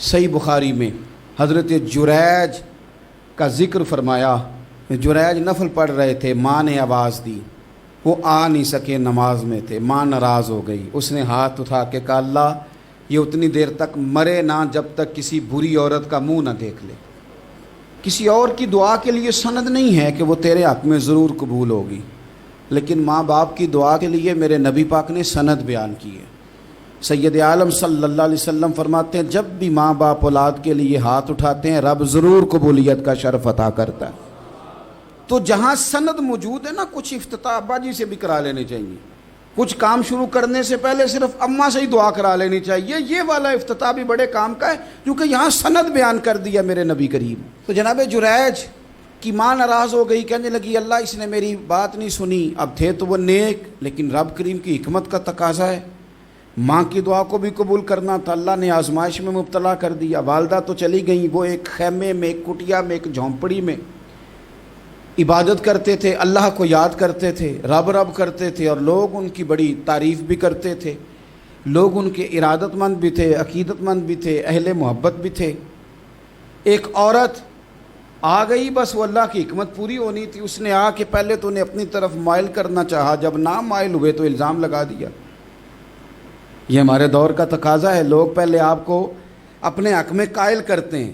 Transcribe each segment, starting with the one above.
صحیح بخاری میں حضرت جریج کا ذکر فرمایا. جریج نفل پڑھ رہے تھے، ماں نے آواز دی، وہ آ نہیں سکے، نماز میں تھے، ماں ناراض ہو گئی. اس نے ہاتھ اٹھا کے کہا اللہ یہ اتنی دیر تک مرے نہ جب تک کسی بری عورت کا منہ نہ دیکھ لے. کسی اور کی دعا کے لیے سند نہیں ہے کہ وہ تیرے حق میں ضرور قبول ہوگی، لیکن ماں باپ کی دعا کے لیے میرے نبی پاک نے سند بیان کی ہے. سید عالم صلی اللہ علیہ وسلم فرماتے ہیں جب بھی ماں باپ اولاد کے لیے ہاتھ اٹھاتے ہیں رب ضرور قبولیت کا شرف عطا کرتا ہے. تو جہاں سند موجود ہے نا، کچھ افتتاح ابا جی سے بھی کرا لینے چاہیے، کچھ کام شروع کرنے سے پہلے صرف اماں سے ہی دعا کرا لینی چاہیے. یہ والا افتتاح بھی بڑے کام کا ہے کیونکہ یہاں سند بیان کر دیا میرے نبی کریم. تو جناب جریج کی ماں ناراض ہو گئی، کہنے لگی اللہ اس نے میری بات نہیں سنی. اب تھے تو وہ نیک، لیکن رب کریم کی حکمت کا تقاضا ہے، ماں کی دعا کو بھی قبول کرنا تھا. اللہ نے آزمائش میں مبتلا کر دیا. والدہ تو چلی گئیں، وہ ایک خیمے میں، ایک کٹیا میں، ایک جھونپڑی میں عبادت کرتے تھے، اللہ کو یاد کرتے تھے، رب رب کرتے تھے، اور لوگ ان کی بڑی تعریف بھی کرتے تھے. لوگ ان کے ارادت مند بھی تھے، عقیدت مند بھی تھے، اہل محبت بھی تھے. ایک عورت آ گئی، بس وہ اللہ کی حکمت پوری ہونی تھی. اس نے آ کے پہلے تو انہیں اپنی طرف مائل کرنا چاہا، جب نہ مائل ہوئے تو الزام لگا دیا. یہ ہمارے دور کا تقاضا ہے، لوگ پہلے آپ کو اپنے حق میں قائل کرتے ہیں،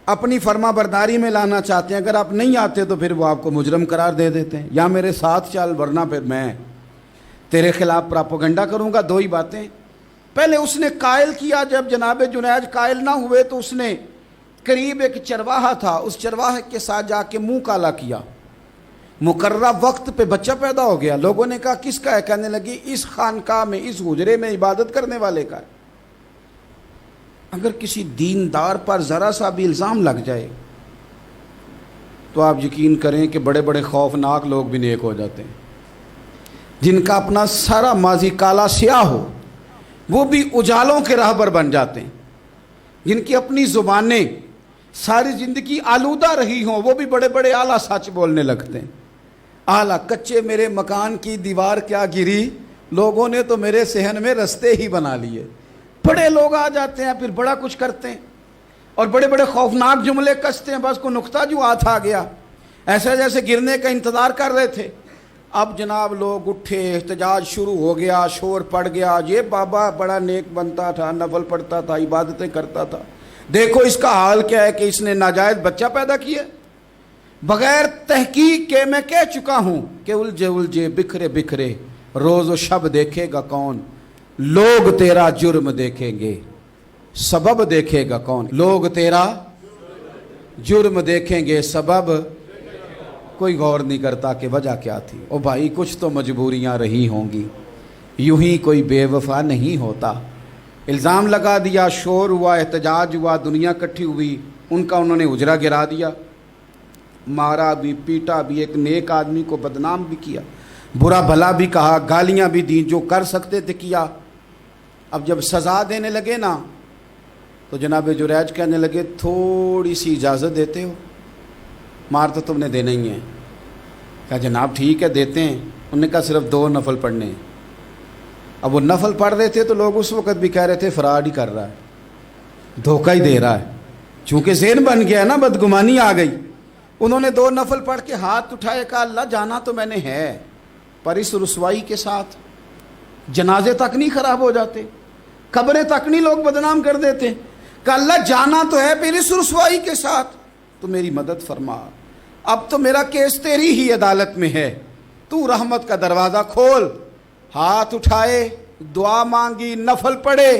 اپنی فرما برداری میں لانا چاہتے ہیں. اگر آپ نہیں آتے تو پھر وہ آپ کو مجرم قرار دے دیتے ہیں، یا میرے ساتھ چل ورنہ پھر میں تیرے خلاف پراپوگنڈا کروں گا. دو ہی باتیں. پہلے اس نے قائل کیا، جب جناب جنید قائل نہ ہوئے تو اس نے قریب ایک چرواہا تھا، اس چرواہے کے ساتھ جا کے منہ کالا کیا. مقررہ وقت پہ بچہ پیدا ہو گیا. لوگوں نے کہا کس کا ہے؟ کہنے لگی اس خانقاہ میں، اس حجرے میں عبادت کرنے والے کا ہے. اگر کسی دیندار پر ذرا سا بھی الزام لگ جائے تو آپ یقین کریں کہ بڑے بڑے خوفناک لوگ بھی نیک ہو جاتے ہیں. جن کا اپنا سارا ماضی کالا سیاہ ہو وہ بھی اجالوں کے راہبر بن جاتے ہیں. جن کی اپنی زبانیں ساری زندگی آلودہ رہی ہوں وہ بھی بڑے بڑے اعلیٰ سچ بولنے لگتے ہیں. اعلیٰ کچے میرے مکان کی دیوار کیا گری، لوگوں نے تو میرے صحن میں رستے ہی بنا لیے. بڑے لوگ آ جاتے ہیں پھر بڑا کچھ کرتے ہیں اور بڑے بڑے خوفناک جملے کستے ہیں. بس کو نقطہ جو ہاتھ آ گیا، ایسے جیسے گرنے کا انتظار کر رہے تھے. اب جناب لوگ اٹھے، احتجاج شروع ہو گیا، شور پڑ گیا. یہ بابا بڑا نیک بنتا تھا، نفل پڑھتا تھا، عبادتیں کرتا تھا، دیکھو اس کا حال کیا ہے کہ اس نے ناجائز بچہ پیدا کیا. بغیر تحقیق کے میں کہہ چکا ہوں کہ الجھے الجھے بکھرے بکھرے روز و شب دیکھے گا کون؟ لوگ تیرا جرم دیکھیں گے، سبب دیکھے گا کون؟ لوگ تیرا جرم دیکھیں گے، سبب کوئی غور نہیں کرتا کہ وجہ کیا تھی. او بھائی کچھ تو مجبوریاں رہی ہوں گی، یوں ہی کوئی بے وفا نہیں ہوتا. الزام لگا دیا، شور ہوا، احتجاج ہوا، دنیا اکٹھی ہوئی. ان کا انہوں نے اجرا گرا دیا، مارا بھی، پیٹا بھی، ایک نیک آدمی کو بدنام بھی کیا، برا بھلا بھی کہا، گالیاں بھی دیں، جو کر سکتے تھے کیا. اب جب سزا دینے لگے نا تو جناب جریج کہنے لگے تھوڑی سی اجازت دیتے ہو؟ مار تو تم نے دینا ہی ہے. کہا جناب ٹھیک ہے دیتے ہیں. انہوں نے کہا صرف 2 نفل پڑھنے ہیں. اب وہ نفل پڑھ رہے تھے تو لوگ اس وقت بھی کہہ رہے تھے فراڈ ہی کر رہا ہے، دھوکہ ہی دے رہا ہے. چونکہ ذہن بن گیا نا، بدگمانی آ گئی. انہوں نے 2 نفل پڑھ کے ہاتھ اٹھائے، کہا اللہ جانا تو میں نے ہے، پر اس رسوائی کے ساتھ جنازے تک نہیں خراب ہو جاتے، قبریں تک نہیں لوگ بدنام کر دیتے. کہ اللہ جانا تو ہے پھر اس رسوائی کے ساتھ تو میری مدد فرما. اب تو میرا کیس تیری ہی عدالت میں ہے، تو رحمت کا دروازہ کھول. ہاتھ اٹھائے، دعا مانگی، نفل پڑھے،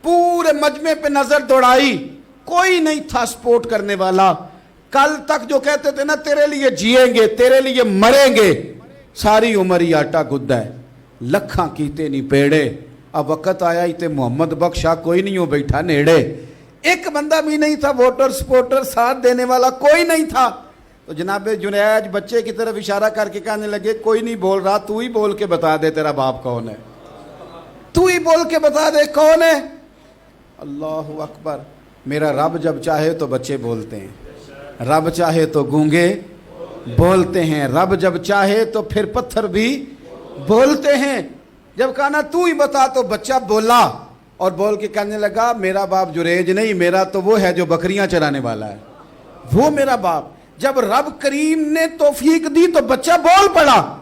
پورے مجمع پہ نظر دوڑائی، کوئی نہیں تھا سپورٹ کرنے والا. کل تک جو کہتے تھے نا تیرے لیے جیئیں گے، تیرے لیے مریں گے، ساری عمر ہی آٹا گدہ ہے، لکھاں کیتے نہیں پیڑے. اب وقت آیا ہی تے محمد بخشا کوئی نہیں ہو بیٹھا نیڑے. ایک بندہ بھی نہیں تھا ووٹر سپورٹر ساتھ دینے والا، کوئی نہیں تھا. تو جناب جنید بچے کی طرف اشارہ کر کے کہنے لگے کوئی نہیں بول رہا، تو ہی بول کے بتا دے تیرا باپ کون ہے، تو ہی بول کے بتا دے کون ہے. اللہ اکبر. میرا رب جب چاہے تو بچے بولتے ہیں، رب چاہے تو گونگے بولتے ہیں، رب جب چاہے تو پھر پتھر بھی بولتے ہیں. جب کہا نا تو ہی بتا تو بچہ بولا. اور بول کے کہنے لگا میرا باپ جریج نہیں، میرا تو وہ ہے جو بکریاں چرانے والا ہے، وہ میرا باپ۔ جب رب کریم نے توفیق دی تو بچہ بول پڑا۔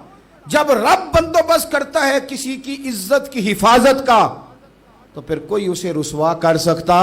جب رب بندوبست کرتا ہے کسی کی عزت کی حفاظت کا تو پھر کوئی اسے رسوا کر سکتا